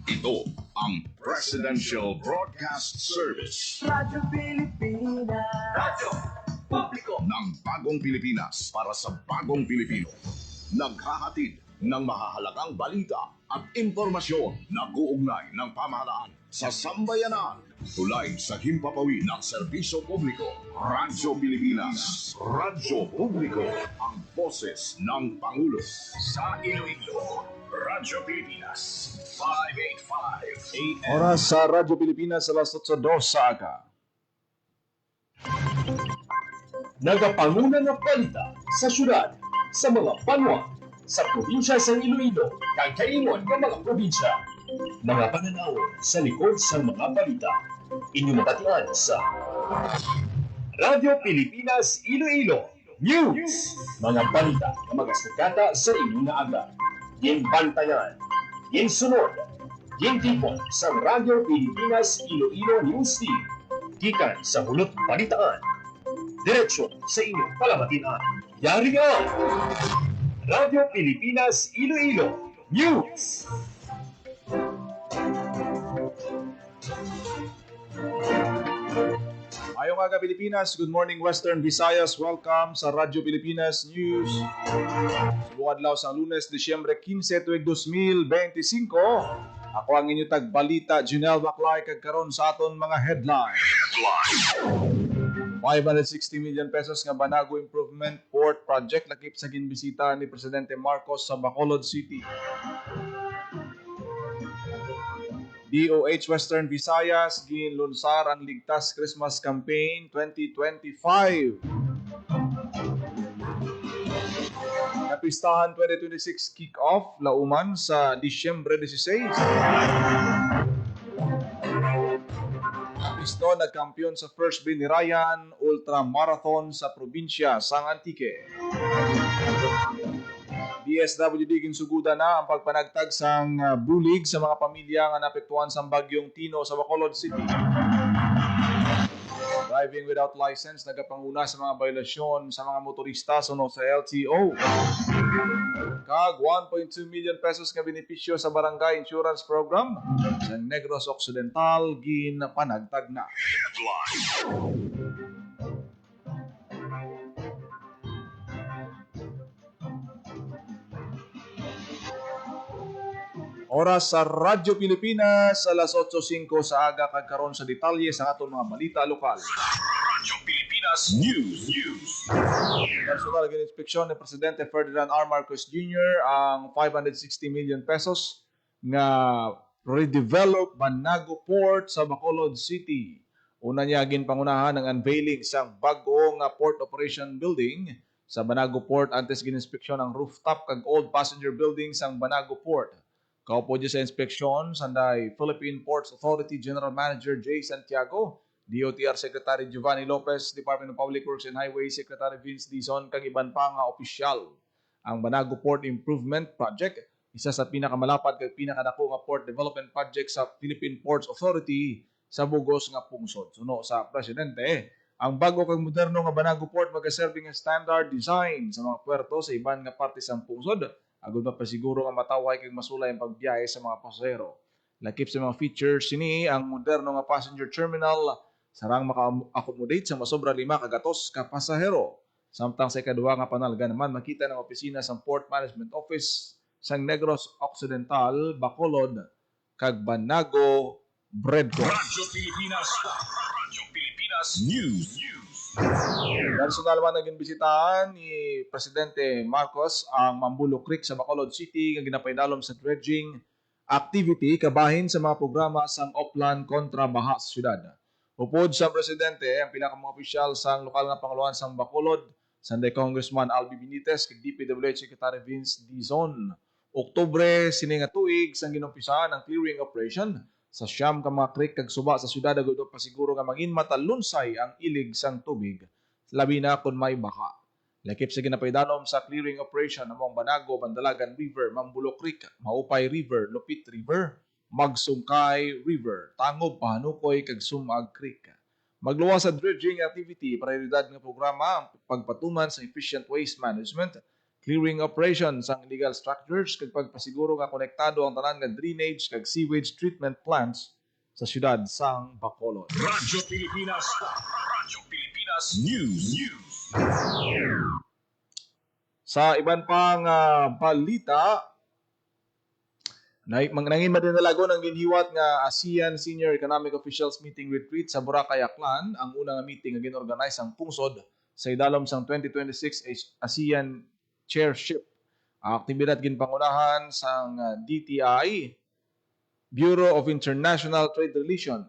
Ito ang Presidential Broadcast Service Radyo Pilipinas. Radyo Publiko ng Bagong Pilipinas para sa Bagong Pilipino. Naghahatid ng mahahalagang balita at impormasyon na uugnay ng pamahalaan sa sambayanan. Tulay sa himpapawid ng serbisyo publiko. Radyo Pilipinas. Radyo Publiko. Ang boses ng Pangulo. Sa Iloilo, Radyo Pilipinas. 585 AM. Oras sa Radyo Pilipinas, alas 8:02 sa aga. Nagapanguna nga balita sa syudad, sa mga banwa, sa probinsya sa Iloilo, kag kaingon ng mga probinsya. Mga pananaw sa likod sa mga balita. Inyong matatian sa Radyo Pilipinas Iloilo News. Mga balita na magasukata sa inyong aga. Yung bantayan, yung sunod, yung tipon sa Radyo Pilipinas Iloilo News Team. Gikan sa hulot balitaan. Diretso sa inyong palamatian. Yari ang Radyo Pilipinas Iloilo News. Ayong aga Pilipinas, good morning Western Visayas, welcome sa Radyo Pilipinas News. Subong adlaw sa Lunes, Disyembre 15, tuig 2025. Ako ang inyong tagbalita, Junel Baclay, kagkaroon sa aton mga headline. 560 million pesos nga Banago Improvement Port Project lakip sa ginbisita ni Presidente Marcos sa Bacolod City. DOH Western Visayas ginlunsar ang Ligtas Christmas Campaign 2025. Kapistahan 2026 kick-off lauman sa Disyembre 16. Pisto nagkampiyon sa First Binirayan Ultra Marathon sa probinsya sang Antique. DSWD ginsuguda na ang pagpanagtag sang bulig sa mga pamilya nga naapektuhan sa bagyong Tino sa Bacolod City. Driving without license nagapanguna sa mga violasyon sa mga motorista sunod sa LTO. Kag 1.2 million pesos nga benepisyo sa barangay insurance program sa Negros Occidental ginpanagtag na. Oras sa Radyo Pilipinas, alas 8:05 sa aga kagkaroon sa detalye sa aton mga balita lokal. Radyo Pilipinas News. Personal ginspeksyon ni Presidente Ferdinand R. Marcos Jr. ang 560 million pesos nga redevelop Banago Port sa Bacolod City. Una niya ginpangunahan ang unveiling sang bag-ong Port Operation Building sa Banago Port antes ginspeksyon ang rooftop kag old passenger building sang Banago Port. Kaupo dyan sa inspeksyon, sanday Philippine Ports Authority General Manager J. Santiago, DOTR Secretary Giovanni Lopez, Department of Public Works and Highways Secretary Vince Dizon, kag iban pa nga opisyal. Ang Banago Port Improvement Project, isa sa pinakamalapad kag pinakadako nga port development project sa Philippine Ports Authority sa bugos nga pungsod. Suno sa Presidente, ang bago kag moderno nga Banago Port magaserving nga standard design sa mga puerto sa iban nga parte sa pungsod. Agud mapasiguro nga mataway kag masulay ang pagbiyahe sa mga pasahero. Lakip sa mga features sini ang moderno nga passenger terminal sarang maka-accommodate sa masobra 5 kagatos ka pasahero. Samtang sa ikaduha nga panalga naman makita ng opisina sa Port Management Office sa Negros Occidental, Bacolod kag Banago Breadco. Radyo Pilipinas. Radyo Pilipinas News. Personal man naging bisitahan ni Presidente Marcos ang Mambulo Creek sa Bacolod City nga ginapaydalom sa dredging activity kabahin sa mga programa sang Oplan kontra baha sa syudad. Upod sa Presidente, ang pinakamang opisyal sang lokal nga panguluhan sang Bacolod, Sunday Congressman Albi Benitez kag DPWH Secretary Vince Dizon. Oktubre sini nga tuig sang ginumpisahan ang clearing operation sa siyam ka mga creek kag suba sa syudad agud pasiguro nga mangin matalunsay ang ilig sang tubig labi na kun may baha. Lakip sa ginapaydanom sa clearing operation among Banago, Bandalagan River, Mambulo Creek, Maupay River, Lupit River, Magsungkay River, Tangob, Pahanukoy kag Sumag Creek. Magluwas sa dredging activity, prioridad nga programa ang pagpatuman sa efficient waste management clearing operations ang illegal structures kag pagpasiguro nga konektado ang tanan nga drainage kag sewage treatment plants sa syudad sang Bacolod. Radyo Pilipinas. Radyo Pilipinas News. Sa iban pang balita, nangin madinalago ng ginhiwat nga ASEAN Senior Economic Officials Meeting Retreat sa Boracay, Aklan. Ang unang meeting nga ginorganize ang pungsod sa idalom sang 2026 ASEAN Chairship. Ang aktibidad ginpangunahan sang DTI, Bureau of International Trade Relations.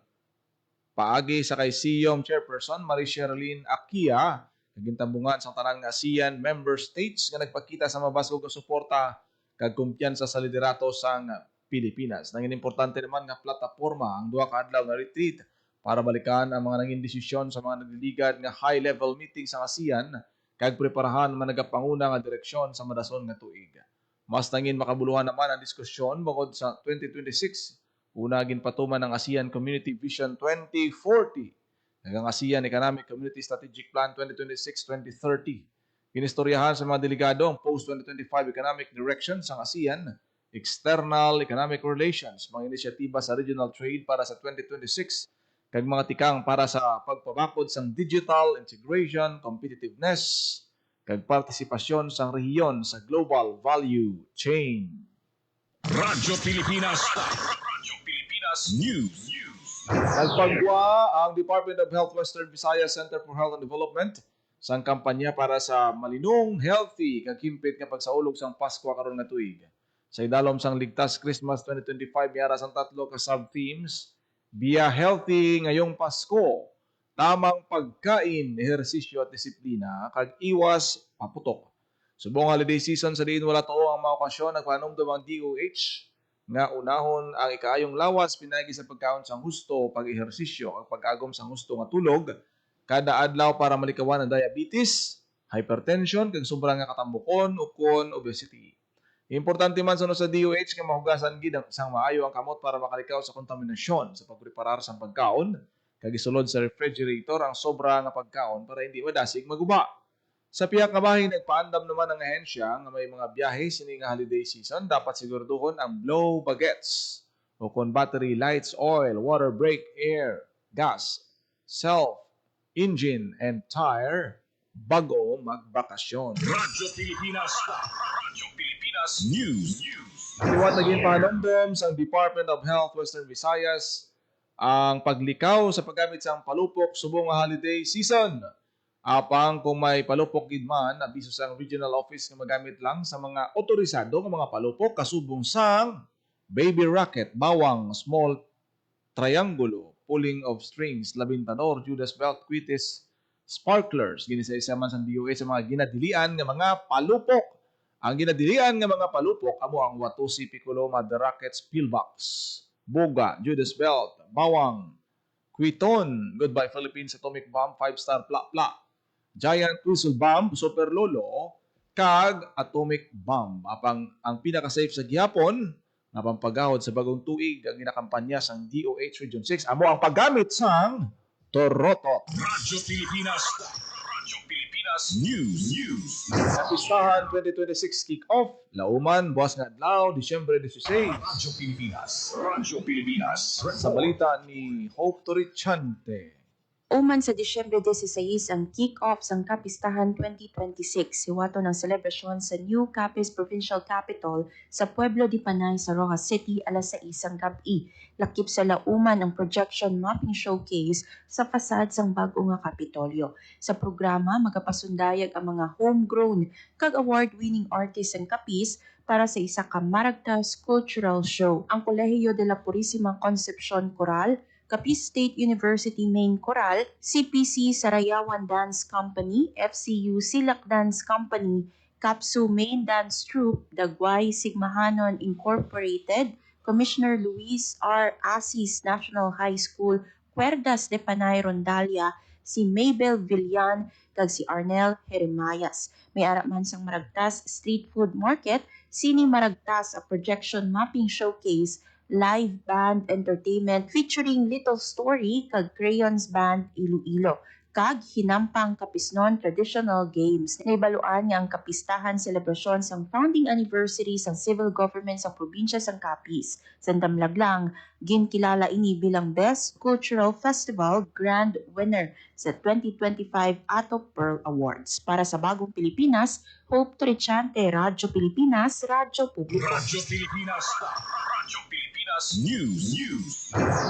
Paagi sa kay CIOM Chairperson Marie-Sherlyn Akia, nagintambungan sa tanang ASEAN member states nga nagpakita sa mabasgo nga suporta kag kumpiyansa sa liderato sang Pilipinas. Nangin importante naman nga plataporma ang duha ka adlaw nga retreat para balikan ang mga nanging desisyon sa mga nagliligad nga high-level meeting sa ASEAN kag preparahan man nagapanguna nga direksyon sa madason nga tuig. Mas nangin makabuluhan naman ang diskusyon bukod sa 2026 una ginpatuman ng ASEAN Community Vision 2040 ang ASEAN Economic Community Strategic Plan 2026-2030. Ginistoryahan sa mga delegado ang post-2025 economic direction sa ASEAN, external economic relations, mga inisyatiba sa regional trade para sa 2026, kag mga tikang para sa pagpabakod sa digital integration, competitiveness, kag partisipasyon sa rehiyon sa global value chain. Radyo Pilipinas. Radyo Pilipinas News. Nagpagwa ang Department of Health Western Visayas Center for Health and Development sang kampanya para sa malinong, healthy, kag himpit nga pagsaulog sang Pasko karon nga tuig. Sa idalom sang Ligtas Christmas 2025 miara sang tatlo ka sub-themes, Biya Healthy ngayong Pasko, tamang pagkain, ehersisyo at disiplina, kag iwas paputok. Subong holiday season sa diin wala tuo ang mga okasyon nagpanumdum ang DOH nga unahon ang ikaayong lawas pinagi sa pagkaon sang husto, pag-ehersisyo, ang pag-agom sang husto nga tulog kada adlaw para malikawan ang diabetes, hypertension, kag sobra nga katambukon, ukon, obesity. Importante man sa DOH nga mahugasan gid sang maayo ang kamot para makalikaw sa kontaminasyon sa pagpreparar sang pagkaon, kag isulod sa refrigerator ang sobra nga pagkaon para hindi madasig maguba. Sa pihak nga bahin, nagpaandam naman ang ahensya nga may mga biyahe sini nga holiday season, dapat siguraduhon ang blow bagets o kon battery, lights, oil, water brake, air, gas, self, engine, and tire bago magbakasyon. Radyo Pilipinas. Radyo Pilipinas News. Tiwat naging pahanumdum sa Department of Health Western Visayas ang paglikaw sa paggamit sa palupok subong nga holiday season. Apang kung may palupok gid man, abiso sang regional office nga magamit lang sa mga otorisado nga mga palupok kasubong sang baby rocket, bawang, small triangulo, pulling of strings, labintador, Judas belt, quitis, sparklers. Ginisa-isa man sa DOH sa mga ginadilian nga mga palupok. Ang ginadilian nga mga palupok amo ang Watusi Piccolo Mother Rockets Pillbox, Boga, Judas belt, bawang, Quiton, Goodbye Philippines Atomic Bomb, 5-star Pla-Pla, Giant Whistle Bomb, Super Lolo, kag Atomic Bomb. Apang ang pinaka-safe sa gihapon nga pampagahod sa bagong tuig ang ginakampanya sang DOH Region 6 amo ang paggamit sang Torotot. Radyo Pilipinas. Radyo Pilipinas News. Sa pistahan 2026 kick-off, lauman, buwas nga adlaw, Disyembre 16. Radyo Pilipinas. Radyo Pilipinas. Sa balita ni Hope Torichante. Uman sa Disyembre 16 ang kick-off sang Kapistahan 2026, siwato ng selebrasyon sa New Capiz Provincial Capital sa Pueblo de Panay sa Rojas City alas 6 ang gabi. Lakip sa lauman ang projection mapping showcase sa fasad sang bago nga Kapitolyo. Sa programa, magapasundayag ang mga homegrown kag award-winning artists ang Capiz para sa isa ka maragtas cultural show. Ang Kolehiyo de la Purisima Concepcion Coral, Capiz State University Main Choral, CPC Sarayawan Dance Company, FCU Silak Dance Company, Kapsu Main Dance Troupe, Dagway Sigmahanon Incorporated, Commissioner Luis R. Asis National High School, Cuerdas de Panay Rondalia, si Maybel Villan, kag si Arnel Jeremias. May araman sang Maragtas Street Food Market, sini Maragtas a projection mapping showcase, live band entertainment featuring Little Story kag Crayons Band Iloilo. kag hinampang Kapisnon Traditional Games. Naibaluan nga ang kapistahan selebrasyon sang founding anniversary sang civil government sa probinsya sang Capiz. Sa Damlaglang, ginkilala ini bilang Best Cultural Festival Grand Winner sa 2025 Ato Pearl Awards. Para sa Bagong Pilipinas, Hope Trichante, Radyo Pilipinas, Radyo Publiko. Radyo Pilipinas. Radyo Pilipinas News.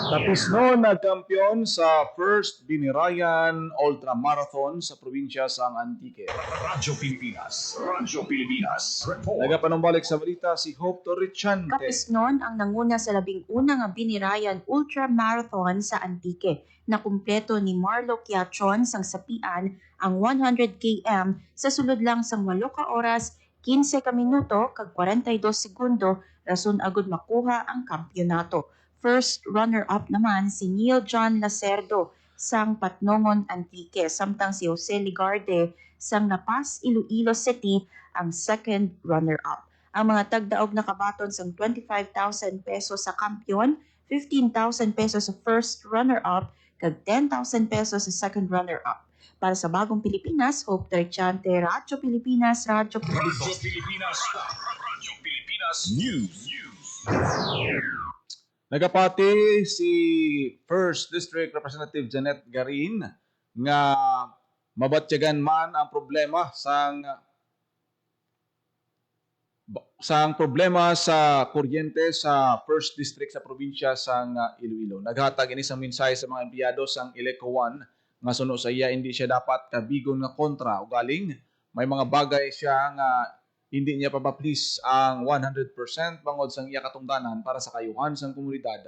Kapisnon nagkampiyon sa first Binirayan Ultramarathon sa probinsya sang Antique. Radyo Pilipinas. Radyo Pilipinas. Report. Nagapanumbalik sa balita si Hope Torrichante. Kapisnon ang nanguna sa 11 nga Binirayan Ultra Marathon sa Antique. Nakumpleto ni Marlo Quiachon sang sapian ang 100 km sa sulod lang sang 8 ka oras, 15 ka minuto kag 42 segundo rason agud makuha ang kampyonato. First runner-up naman si Neil John Lacerdo sang Patnongon Antique, samtang si Jose Ligarde sang Napas Iloilo City ang second runner-up. Ang mga tagdaog na kabaton sang 25,000 pesos sa kampyon, 15,000 pesos sa first runner-up, kag 10,000 pesos sa second runner-up. Para sa Bagong Pilipinas, Hope Trichante, Radyo Pilipinas, Radyo Publiko. Radyo Pilipinas. Radyo Pilipinas News. Nagapati si First District Representative Janet Garin nga mabatyagan man ang problema sa kuryente sa First District sa probinsya sang Iloilo. Naghatag ini sang mensahe sa mga empleyado sang Ileco 1 nga suno sa iya hindi siya dapat kabigon nga kontra ugaling may mga bagay siya nga hindi niya pa-please ang 100% bangod sang iya katungdanan para sa kayuhan sang komunidad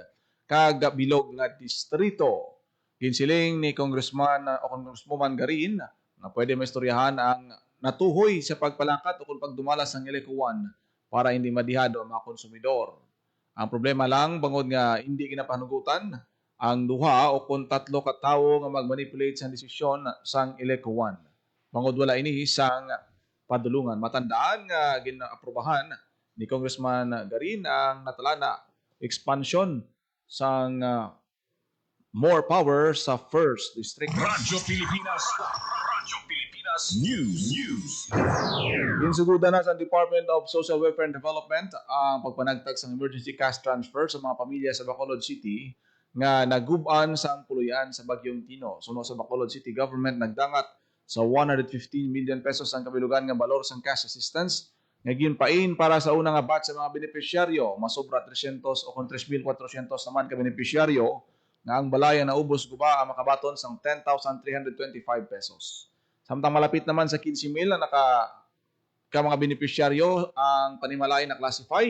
kag bilog nga distrito. Ginsiling ni Congressman o Congresswoman Garin na pwede maistoryahan ang natuhoy sa pagpalangkat o kung pagdumalas ng Ileco 1 para hindi madihado ang mga konsumidor. Ang problema lang bangod nga hindi ginapanugutan ang duha o kung 3 ka tawo nga magmanipulate sa desisyon sang Ileco 1. Bangod wala ini sang padulungan. Matandaan nga ginaaprobahan ni Congressman Garin ang natalana expansion sang more power sa First District. Radyo Pilipinas. Radyo Pilipinas News. Ginsugudan na sa Department of Social Welfare and Development ang pagpanagtag sa emergency cash transfer sa mga pamilya sa Bacolod City nga nagub-an sa puluyan sa Bagyong Tino. Suno sa Bacolod City Government nagdangat sa 115 million pesos ang kabilugan nga balor sang cash assistance nga ginpain para sa unang batch sa mga benepisyaryo. Masobra 300 o kung 3,400 naman ka benepisyaryo nga ang balaya na ubos guba ang makabaton sang 10,325 pesos. Samtang malapit naman sa 15,000 na mga benepisyaryo ang panimalay na classify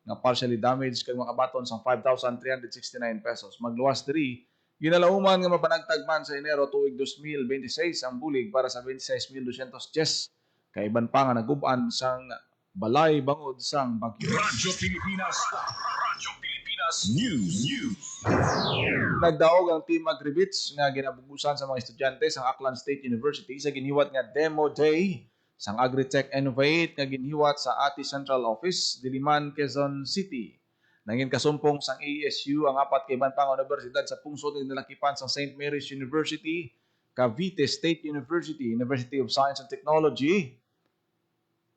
nga partially damaged kag makabaton sang 5,369 pesos. Magluwas diri ginalauman nga mapanagtag man sa Enero tuig 2026 ang bulig para sa 26,210 kaiban pa nga nagub-an sang balay bangod sang bagyo. Radyo Pilipinas. Radyo Pilipinas News. Nagdaog ang Team Agribits nga ginabugusan sa mga estudyante sa Aklan State University sa ginhiwat nga Demo Day sang Agritech Innovate nga ginhiwat sa Ati Central Office, Diliman, Quezon City. Nangin kasumpong sang ASU ang 4 kaiban pang universidad sa pungsod ng nalakipan sa St. Mary's University, Cavite State University, University of Science and Technology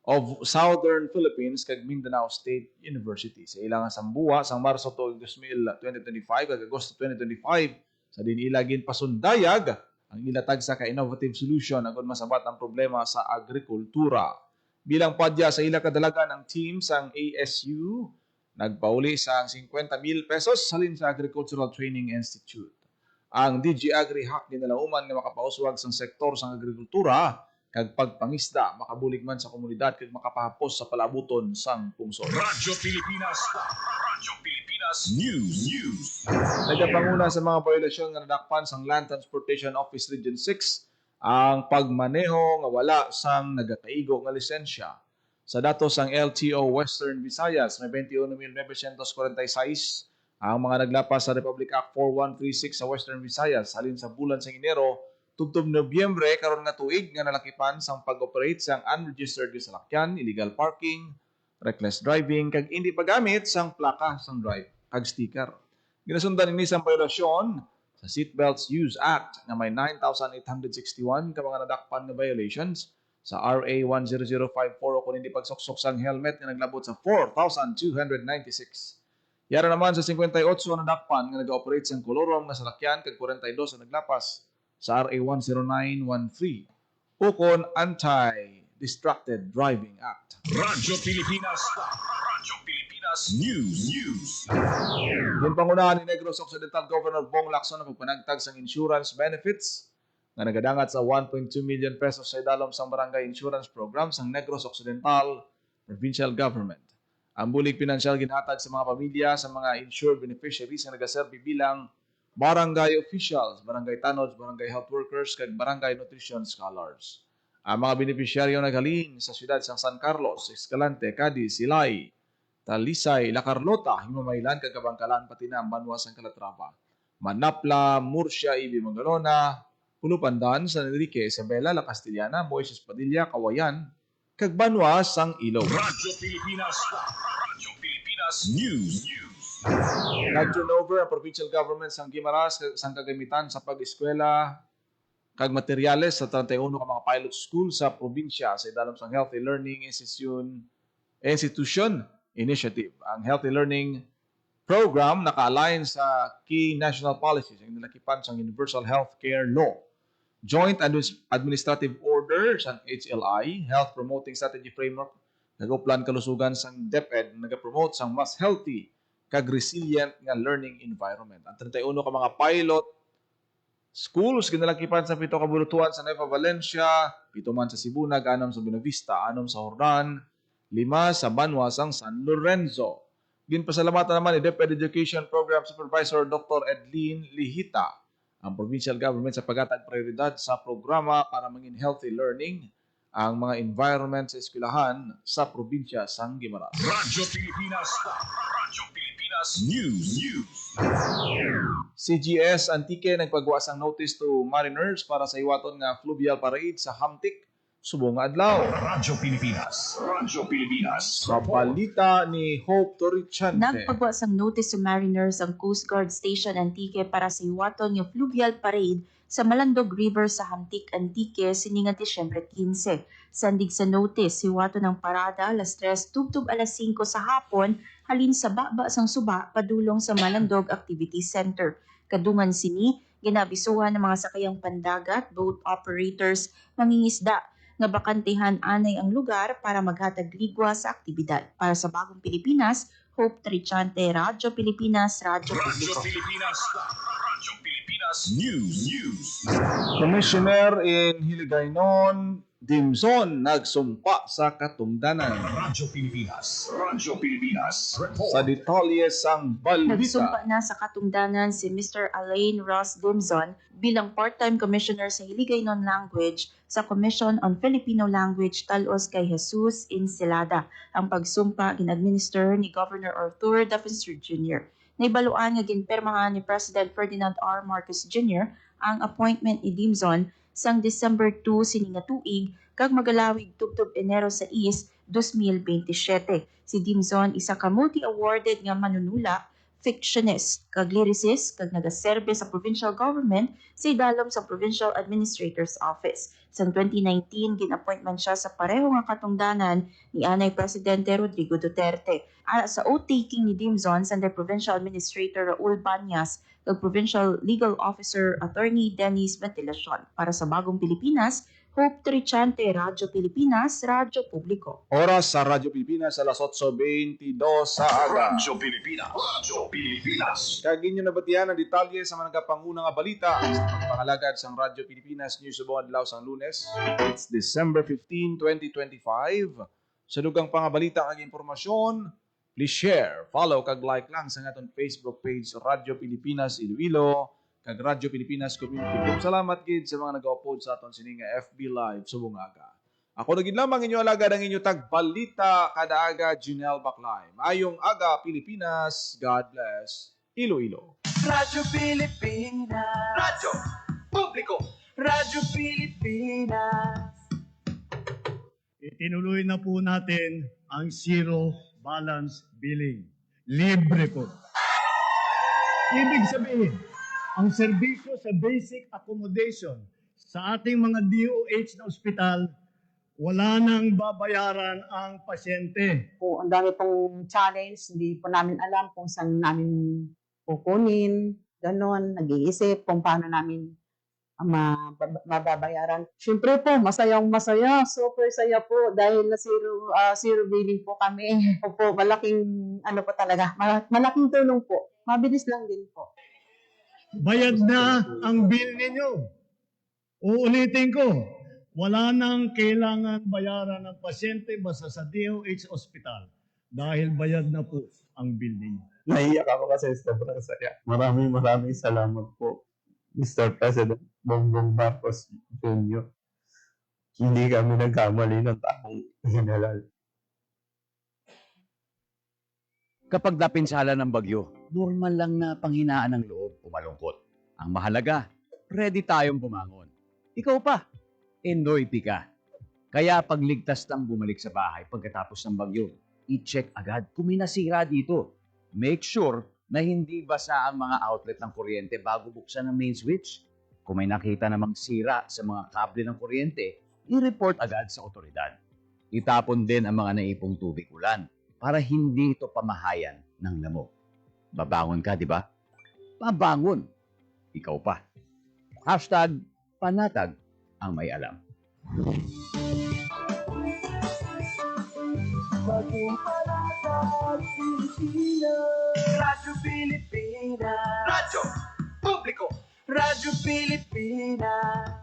of Southern Philippines kag Mindanao State University. Sa ilang sambuwa sang Marso 2025 kag Agosto 2025 sa dinilagin pasundayag ang ilatag sa ka-innovative solution agud masabat ang problema sa agrikultura. Bilang padya sa ila kadalagan ng team sang ASU, nagpauli sa 50,000 pesos salin sa Agricultural Training Institute. Ang DG Agri Hack ginalauman nga makapauswag sa sektor sang agrikultura kag pagpangisda makabulig man sa komunidad kag makapahapos sa palabuton sang pungsod. Radyo Pilipinas. Radyo Pilipinas News. Nagapanguna sa mga violasyon nga nadakpan sang Land Transportation Office Region 6 ang pagmaneho nga wala sang nagakaigo nga lisensya. Sa datos sang LTO Western Visayas, may 21,946 ang mga naglapas sa Republic Act 4136 sa Western Visayas halin sa bulan sa Enero tubtob Nobyembre karon nga tuig nga nalakipan sang pag-operate sang unregistered salakyan, illegal parking, reckless driving kag hindi paggamit sang plaka sang drive kag sticker. Ginasundan ini sang violasyon sa sa Seatbelts Use Act nga may 9,861 ka mga nadakpan nga violations, sa RA 10054 o kung hindi pagsuksok sang helmet nga naglabot sa 4,296. Yara naman sa 58 na nadakpan nga nag-operate sang kolorom nga salakyan kag 42 na naglapas sa RA 10913 o kon Anti-Distracted Driving Act. Radyo Pilipinas. Radyo Pilipinas News. Yung pangunahan ni Negros Occidental Governor Bong Lacson na pagpanagtag sang insurance benefits nga nagadangat sa 1.2 million pesos sa idalom sang barangay insurance program sang Negros Occidental Provincial Government. Ang bulig pinansyal ginhatag sa mga pamilya sa mga insured beneficiaries nga nagaserbi bilang barangay officials, barangay tanods, barangay health workers, kag barangay nutrition scholars. Ang mga benepisyaryo naghalin sa siyudad sang San Carlos, Escalante, Cadiz, Silay, Talisay, La Carlota, Himamaylan, Kagabangkalan, pati na ang Banwa sang Calatrava, Manapla, Murcia, Ibi, Mangalona, Pulupandan, San Enrique, Isabela, La Castellana, Moises Padilla, Kawayan, kag Banwa sang Ilaw. Radyo Pilipinas. Radyo Pilipinas News. Nag-turnover ang provincial government sang Guimaras sang kagamitan sa pag-eskwela kag materyales sa 31 ka mga pilot school sa probinsya sa idalom sang Healthy Learning Institution Initiative. Ang Healthy Learning Program naka-align sa key national policies ang nilakipan sang Universal Healthcare Law, Joint Administrative Order sang HLI, Health Promoting Strategy Framework, nag-uplan kalusugan sang DepEd, nag-promote sang mas healthy kag resilient nga learning environment. Ang 31 ka mga pilot schools kinalakipan sa 7 ka bulutuan sa Nueva Valencia, 7 man sa Sibunag, 6 sa Buenavista, 6 sa Hordan, 5 sa Banwa sang San Lorenzo. Ginpasalamatan naman ni DepEd Education Program Supervisor Dr. Edlin Lihita ang provincial government sa paghatag prioridad sa programa para maging healthy learning ang mga environment sa eskwelahan sa probinsya sang Guimaras. Radyo Pilipinas. Radyo Pilipinas News. CGS Antique nagpagawa sang notice to mariners para sa iwaton nga fluvial parade sa Hamtik, subong nga adlaw. Radyo Pilipinas. Radyo Pilipinas. Sa balita ni Hope Torrichante. Nagpagawa sang notice to mariners ang Coast Guard Station Antique para sa iwaton nga fluvial parade sa Malandog River sa Hamtik, Antique sininga Disyembre 15. Sandig sa notice, iwaton ng parada alas 3 tubtub alas 5 sa hapon halin sa baba sang suba padulong sa Malandog Activity Center. Kadungan sini, ginabisuhan ng mga sakayang pandagat, boat operators, mangingisda, nga bakantehan anay ang lugar para maghatag ligwa sa aktibidad. Para sa Bagong Pilipinas, Hope Trichante, Radyo Pilipinas, Radyo Radyo Publiko. Pilipinas. Radyo Pilipinas News. Commissioner in Hiligaynon, Dimson, nagsumpa sa katungdanan. Radyo Pilipinas. Radyo Pilipinas. Sa detalye sang balita. Nagsumpa na sa katungdanan si Mr. Alain Ross Dimson bilang part-time commissioner sa Hiligaynon Language sa Commission on Filipino Language talos kay Jesus Encelada. Ang pagsumpa ginadminister ni Governor Arthur Daffenser Jr. Naibaluan nga ginpermahan ni President Ferdinand R. Marcos Jr. ang appointment ni Dimson sang December 2 sininga tuig kag magalawig tubtob Enero 6, 2027. Si Dimson isa ka multi-awarded nga manunula, fictionist, kag lyricist, kag nagaserbe sa provincial government sa idalom sa Provincial Administrator's Office. Sang 2019, gin-appointment siya sa pareho nga katungdanan ni Anay Presidente Rodrigo Duterte. Ara sa oath-taking ni Dimson sa Provincial Administrator Raul Banyas kag Provincial Legal Officer Attorney Dennis Ventilacion. Para sa Bagong Pilipinas, Hope Trichante, Radyo Pilipinas, Radyo Publiko. Oras sa Radyo Pilipinas, alas 8:22 sa aga. Radyo Pilipinas. Radyo Pilipinas. Kagin nyo nabatihan ang detalye sa mga nagkapangunang nga balita sa pagpangalagad sa Radyo Pilipinas News sa buong adlaw sang Lunes. It's December 15, 2025. Sa dugang pangabalita ang impormasyon, please share, follow, kag like lang sa aton Facebook page Radyo Pilipinas Iloilo, kag Radyo Pilipinas Community Group. Salamat gid sa mga nag-upload sa aton sini nga FB Live subong aga. Ako na gid lamang inyo alagad ang inyo tagbalita kada aga Junel Baclay. Maayong aga Pilipinas. God bless. Iloilo. Radyo Pilipinas. Radyo Publiko. Radyo Pilipinas. Itinuloy na po natin ang zero balance billing. Libre po. Ibig sabihin, ang serbisyo sa basic accommodation sa ating mga DOH na ospital, wala nang babayaran ang pasyente. Po, ang dami pong challenge, hindi po namin alam kung saan namin kukunin, ganon, nag-iisip kung paano namin mababayaran. Siyempre po, masayang-masaya, super saya po dahil na zero billing po kami. Po, malaking ano po talaga, malaking tulong po. Mabilis lang din po. Bayad na ang bill ninyo. Uulitin ko, wala nang kailangan bayaran ng pasyente basta sa DOH Hospital dahil bayad na po ang bill ninyo. Naiyak ako kasi sobrang saya. Maraming salamat po, Mr. President Bongbong Marcos Jr. Hindi kami nagkamali ng taong hinalal. Kapag napinsala ng bagyo, normal lang na panghinaan ng loob o malungkot. Ang mahalaga, ready tayong bumangon. Ikaw pa, Enoy ka. Kaya pagligtas ng bumalik sa bahay pagkatapos ng bagyo, i-check agad kung may nasira dito. Make sure na hindi basa ang mga outlet ng kuryente bago buksan ang main switch. Kung may nakita namang sira sa mga kable ng kuryente, i-report agad sa otoridad. Itapon din ang mga naipong tubig ulan para hindi ito pamahayan ng lamok. Babangon ka, di ba? Babangon. Ikaw pa. #panatag ang may alam. Maging panatag, Pilipinas. Radyo Pilipinas. Radyo Publiko. Radyo Pilipinas.